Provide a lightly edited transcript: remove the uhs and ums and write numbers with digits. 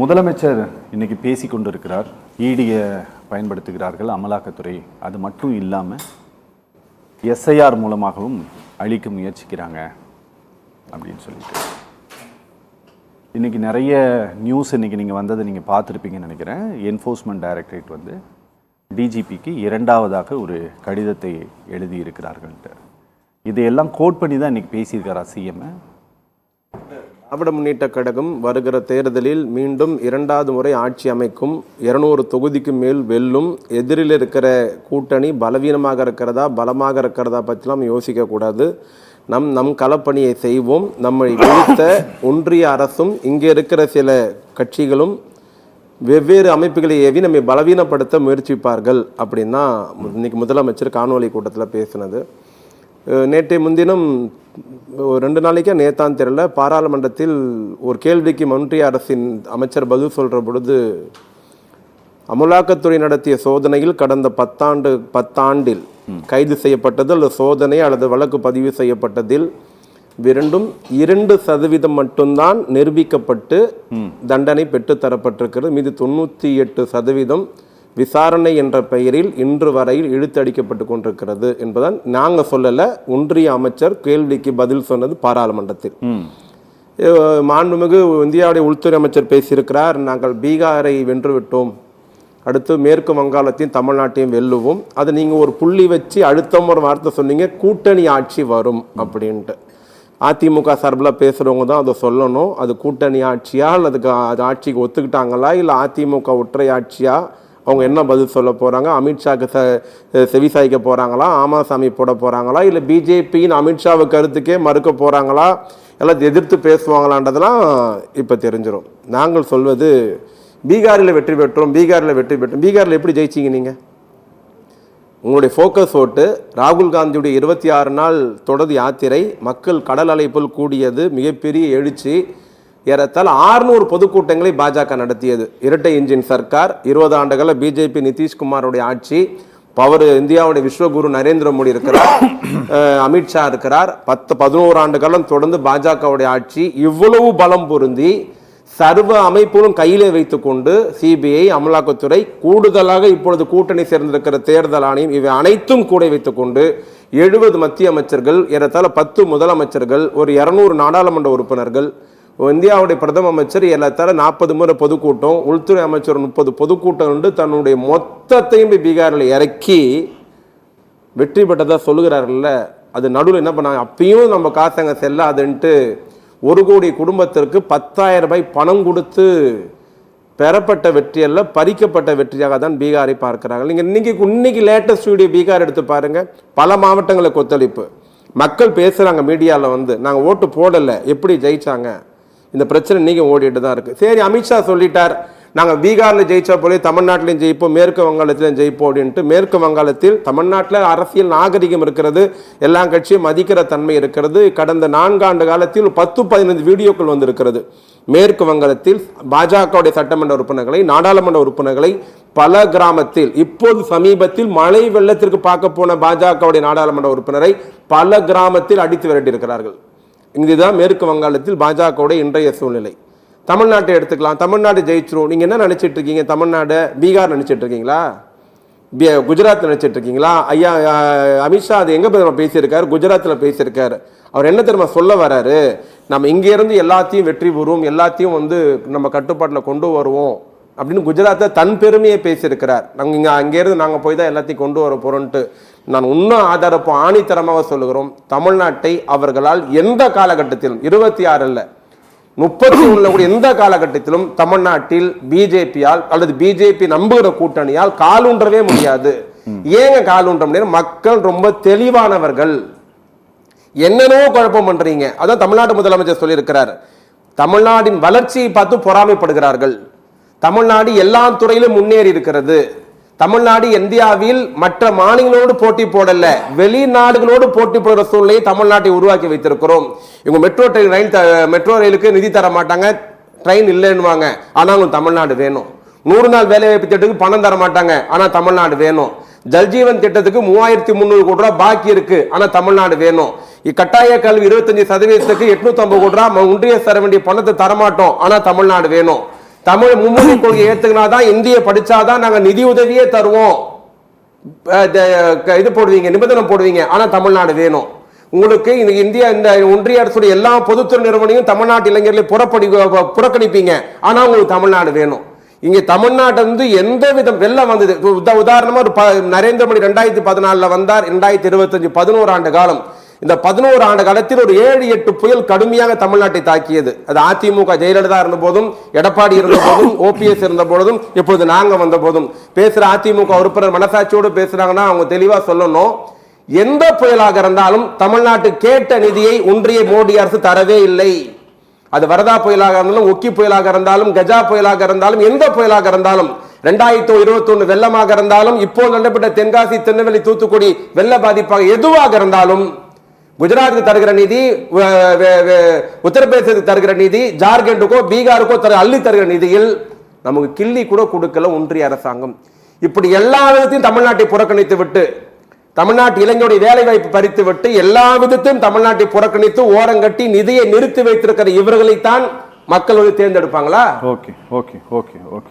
முதலமைச்சர் இன்னைக்கு பேசி கொண்டிருக்கிறார். ஈடியை பயன்படுத்துகிறார்கள் அமலாக்கத்துறை. அது மட்டும் இல்லாமல் எஸ்ஐஆர் மூலமாகவும் அழிக்க முயற்சிக்கிறாங்க அப்படின்னு சொல்லிட்டு இன்றைக்கி நிறைய நியூஸ் இன்றைக்கி நீங்கள் வந்ததை நீங்கள் பார்த்துருப்பீங்கன்னு நினைக்கிறேன். என்ஃபோர்ஸ்மெண்ட் டைரக்டரேட் வந்து டிஜிபிக்கு இரண்டாவதாக ஒரு கடிதத்தை எழுதியிருக்கிறார்கள்ட்டு. இதையெல்லாம் கோட் பண்ணி தான் இன்றைக்கி பேசியிருக்காரா சிஎம். திராவிட முன்னேற்ற கழகம் வருகிற தேர்தலில் மீண்டும் இரண்டாவது முறை ஆட்சி அமைக்கும், 200 தொகுதிக்கு மேல் வெல்லும். எதிரில் இருக்கிற கூட்டணி பலவீனமாக இருக்கிறதா பலமாக இருக்கிறதா பற்றிலாம் யோசிக்கக்கூடாது. நம் களப்பணியை செய்வோம். நம்மை வீழ்த்த ஒன்றிய அரசும் இங்கே இருக்கிற சில கட்சிகளும் வெவ்வேறு அமைப்புகளை ஏவி நம்மை பலவீனப்படுத்த முயற்சிப்பார்கள் அப்படின்னா இன்னைக்கு முதலமைச்சர் காணொலி கூட்டத்தில் பேசினது. நேற்றைய முன்தினம் 2 நாளைக்கா நேத்தான் தெரியல, பாராளுமன்றத்தில் ஒரு கேள்விக்கு ஒன்றிய அரசின் அமைச்சர் பதில் சொல்கிற பொழுது, அமலாக்கத்துறை நடத்திய சோதனையில் கடந்த 10 ஆண்டில் கைது செய்யப்பட்டது அல்லது சோதனை அல்லது வழக்கு பதிவு செய்யப்பட்டதில் 2% மட்டும்தான் நிரூபிக்கப்பட்டு தண்டனை பெற்றுத்தரப்பட்டிருக்கிறது. மீது 98% விசாரணை என்ற பெயரில் இன்று வரையில் இழுத்தடிக்கப்பட்டு கொண்டிருக்கிறது என்பதான் நாங்கள் சொல்லலை, ஒன்றிய அமைச்சர் கேள்விக்கு பதில் சொன்னது பாராளுமன்றத்தில். மாண்புமிகு இந்தியாவுடைய உள்துறை அமைச்சர் பேசியிருக்கிறார், நாங்கள் பீகாரை வென்றுவிட்டோம், அடுத்து மேற்கு வங்காளத்தையும் தமிழ்நாட்டையும் வெல்லுவோம். அதை நீங்கள் ஒரு புள்ளி வச்சு அடுத்த ஒரு வார்த்தை சொன்னீங்க, கூட்டணி ஆட்சி வரும் அப்படின்ட்டு. அதிமுக சார்பில் பேசுகிறவங்க தான் அதை சொல்லணும். அது கூட்டணி ஆட்சியா அல்லது அது ஆட்சிக்கு ஒத்துக்கிட்டாங்களா இல்லை அதிமுக ஒற்றை ஆட்சியா, அவங்க என்ன பதில் சொல்ல போகிறாங்க? அமித்ஷாவுக்கு செவிசாய்க்க போகிறாங்களா, ஆமாசாமி போட போகிறாங்களா, இல்லை பிஜேபியின் அமித்ஷாவை கருத்துக்கே மறுக்க போகிறாங்களா, எல்லாம் எதிர்த்து பேசுவாங்களான்றதெல்லாம் இப்போ தெரிஞ்சிடும். நாங்கள் சொல்வது பீகாரில் வெற்றி பெற்றோம். பீகாரில் எப்படி ஜெயிச்சிங்க நீங்கள்? உங்களுடைய ஃபோக்கஸ் ஓட்டு ராகுல் காந்தியுடைய 26 நாள் தொடர் யாத்திரை மக்கள் கடல் அலைப்பில் கூடியது, மிகப்பெரிய எழுச்சி. ஏறத்தால் 600 பொதுக்கூட்டங்களை பாஜக நடத்தியது. இரட்டை இன்ஜின் சர்க்கார், 20 ஆண்டுகள பிஜேபி நிதிஷ்குமாரோடைய ஆட்சி, பவர் இந்தியாவுடைய விஸ்வகுரு நரேந்திர மோடி இருக்கிறார், அமித்ஷா இருக்கிறார், 11 ஆண்டு காலம் தொடர்ந்து பாஜகவுடைய ஆட்சி. இவ்வளவு பலம் பொருந்தி சர்வ அமைப்புகளும் கையிலே வைத்துக்கொண்டு சிபிஐ, அமலாக்கத்துறை, கூடுதலாக இப்பொழுது கூட்டணி சேர்ந்திருக்கிற தேர்தல் ஆணையம், இவை அனைத்தும் கூட வைத்துக்கொண்டு 70 மத்திய அமைச்சர்கள், ஏறத்தாழ 10 முதலமைச்சர்கள், ஒரு 200 நாடாளுமன்ற உறுப்பினர்கள், இந்தியாவுடைய பிரதம அமைச்சர் ஏறத்தாழ 40 முறை பொதுக்கூட்டம், உள்துறை அமைச்சர் 30 பொதுக்கூட்டம் உண்டு, தன்னுடைய மொத்தத்தையும் பீகாரில் இறக்கி வெற்றி பெற்றதாக சொல்லுகிறார்கள்ல. அது நடுவில் என்ன பண்ணாங்க, அப்பயும் நம்ம காசங்க செல்லாதுன்ட்டு 1 கோடி குடும்பத்திற்கு 10,000 ரூபாய் பணம் கொடுத்து பெறப்பட்ட வெற்றி அல்ல, பறிக்கப்பட்ட வெற்றியாக தான் பீகாரை பார்க்கிறார்கள். நீங்கள் இன்னைக்கு லேட்டஸ்ட் வீடியோ பீகார் எடுத்து பாருங்க. பல மாவட்டங்களில் கொத்தளிப்பு, மக்கள் பேசுகிறாங்க மீடியாவில் வந்து, நாங்கள் ஓட்டு போடலை, எப்படி ஜெயிச்சாங்க, இந்த பிரச்சனை நீங்கள் ஓடிட்டு தான் இருக்குது. சரி, அமித்ஷா சொல்லிட்டார், நாங்கள் பீகாரில் ஜெயிச்சா போல தமிழ்நாட்டிலையும் ஜெயிப்போம், மேற்கு வங்காளத்திலையும் ஜெயிப்போம் அப்படின்ட்டு. மேற்கு வங்காளத்தில் தமிழ்நாட்டில் அரசியல் நாகரிகம் இருக்கிறது, எல்லா கட்சியும் மதிக்கிற தன்மை இருக்கிறது. கடந்த 4 ஆண்டு காலத்தில் 10-15 வீடியோக்கள் வந்திருக்கிறது. மேற்கு வங்காளத்தில் பாஜகவுடைய சட்டமன்ற உறுப்பினர்களை, நாடாளுமன்ற உறுப்பினர்களை பல கிராமத்தில், இப்போது சமீபத்தில் மழை வெள்ளத்திற்கு பார்க்க போன பாஜகவுடைய நாடாளுமன்ற உறுப்பினரை பல கிராமத்தில் அடித்து விரட்டியிருக்கிறார்கள். இதுதான் மேற்கு வங்காளத்தில் பாஜகவுடைய இன்றைய சூழ்நிலை. தமிழ்நாட்டை எடுத்துக்கலாம், தமிழ்நாடு ஜெயிச்சிரும். நீங்கள் என்ன நினச்சிட்டு இருக்கீங்க? தமிழ்நாடு பீகார் நினச்சிட்டு இருக்கீங்களா? குஜராத் நினச்சிட்டு இருக்கீங்களா? ஐயா அமித்ஷா அது எங்கே பேசியிருக்காரு? குஜராத்தில் பேசியிருக்காரு. அவர் என்ன தெரியுமா சொல்ல வராரு, நம்ம இங்கேருந்து எல்லாத்தையும் வெற்றி பெறுவோம், எல்லாத்தையும் வந்து நம்ம கட்டுப்பாட்டில் கொண்டு வருவோம் அப்படின்னு குஜராத்தை தன் பெருமையை பேசியிருக்கிறார். நாங்கள் இங்கே அங்கேருந்து நாங்கள் போய் தான் எல்லாத்தையும் கொண்டு வர போகிறோன்ட்டு. நான் இன்னும் ஆதாரப்போம் ஆணித்தரமாக சொல்லுகிறோம், தமிழ்நாட்டை அவர்களால் எந்த காலகட்டத்திலும் 26 இல்லை 31 கூட எந்த காலகட்டத்திலும் தமிழ்நாட்டில் பிஜேபியால் அல்லது பிஜேபி நம்புகிற கூட்டணியால் காலூன்றவே முடியாது. ஏங்க காலூன்ற முடியாது? மக்கள் ரொம்ப தெளிவானவர்கள். என்னென்னவோ குழப்பம் பண்றீங்க. அதான் தமிழ்நாடு முதலமைச்சர் சொல்லியிருக்கிறார், தமிழ்நாட்டின் வளர்ச்சியை பார்த்து பொறாமைப்படுகிறார்கள். தமிழ்நாடு எல்லா துறையிலும் முன்னேறி இருக்கிறது. தமிழ்நாடு இந்தியாவில் மற்ற மாநிலங்களோடு போட்டி போடல, வெளிநாடுகளோடு போட்டி போடுற சூழ்நிலையை தமிழ்நாட்டை உருவாக்கி வைத்திருக்கிறோம். இவங்க மெட்ரோ ரயிலுக்கு நிதி தர மாட்டாங்க, ட்ரெயின் இல்லைன்னுவாங்க, ஆனால் தமிழ்நாடு வேணும். 100 நாள் வேலை வாய்ப்பு திட்டத்துக்கு பணம் தர மாட்டாங்க, ஆனால் தமிழ்நாடு வேணும். ஜல்ஜீவன் திட்டத்துக்கு 3300 கோடி ரூபாய் பாக்கி இருக்கு, ஆனால் தமிழ்நாடு வேணும். கட்டாய கல்வி 25% 850 கோடி ரூபாய் ஒன்றிய தர வேண்டிய பணத்தை தரமாட்டோம், ஆனால் தமிழ்நாடு வேணும். தமிழ் மும்மொழி கொள்கை ஏத்துக்கினாதான் இந்திய படிச்சாதான் நாங்க நிதி உதவியே தருவோம், இது போடுவீங்க, நிபந்தனை போடுவீங்க. ஆனா தமிழ்நாடு வேணும் உங்களுக்கு. இந்தியா இந்த ஒன்றிய அரசுடைய எல்லா பொதுத்துறை நிறுவனங்களும் தமிழ்நாட்டு இளைஞர்களை புறக்கணிப்பீங்க. ஆனா உங்களுக்கு தமிழ்நாடு வேணும். இங்க தமிழ்நாடு வந்து எந்த விதம் வெள்ளம் வந்தது. உதாரணமா நரேந்திர மோடி 2014 வந்தார், 2025 11 ஆண்டு காலம். இந்த 11 ஆண்டு காலத்தில் ஒரு 7-8 புயல் கடுமையாக தமிழ்நாட்டை தாக்கியது. அது அதிமுக ஜெயலலிதா இருந்த போதும், எடப்பாடி இருந்த போதும், ஓபிஎஸ் இருந்த போதும், இப்பொழுது நாங்க வந்த போதும் பேசுற அதிமுக உறுப்பினர் மனசாட்சியோடு பேசுறாங்கன்னா அவங்க தெளிவா சொல்லணும். எந்த புயலாக இருந்தாலும் தமிழ்நாட்டு கேட்ட நிதியை ஒன்றிய மோடி அரசு தரவே இல்லை. அது வரதா புயலாக இருந்தாலும், ஒக்கி புயலாக இருந்தாலும், கஜா புயலாக இருந்தாலும், எந்த புயலாக இருந்தாலும், 2021 வெள்ளமாக இருந்தாலும், இப்போ நடைபெற்ற தென்காசி, திருநெல்வேலி, தூத்துக்குடி வெள்ள பாதிப்பாக எதுவாக இருந்தாலும், குஜராத்துக்கு தருகிற நிதி, உத்தரப்பிரதேசத்துக்கு தருகிற நிதி, ஜார்க்கண்டுக்கோ பீகாருக்கோ அள்ளி தருகிற நிதியில் நமக்கு கிள்ளி கூட கொடுக்கல ஒன்றிய அரசாங்கம். இப்படி எல்லா விதத்தையும் தமிழ்நாட்டை புறக்கணித்து விட்டு, தமிழ்நாட்டு இளைஞருடைய வேலை வாய்ப்பு பறித்து விட்டு, எல்லா விதத்தையும் தமிழ்நாட்டை புறக்கணித்து ஓரங்கட்டி நிதியை நிறுத்தி வைத்திருக்கிற இவர்களைத்தான் மக்கள் தேர்ந்தெடுப்பாங்களா? Okay okay okay okay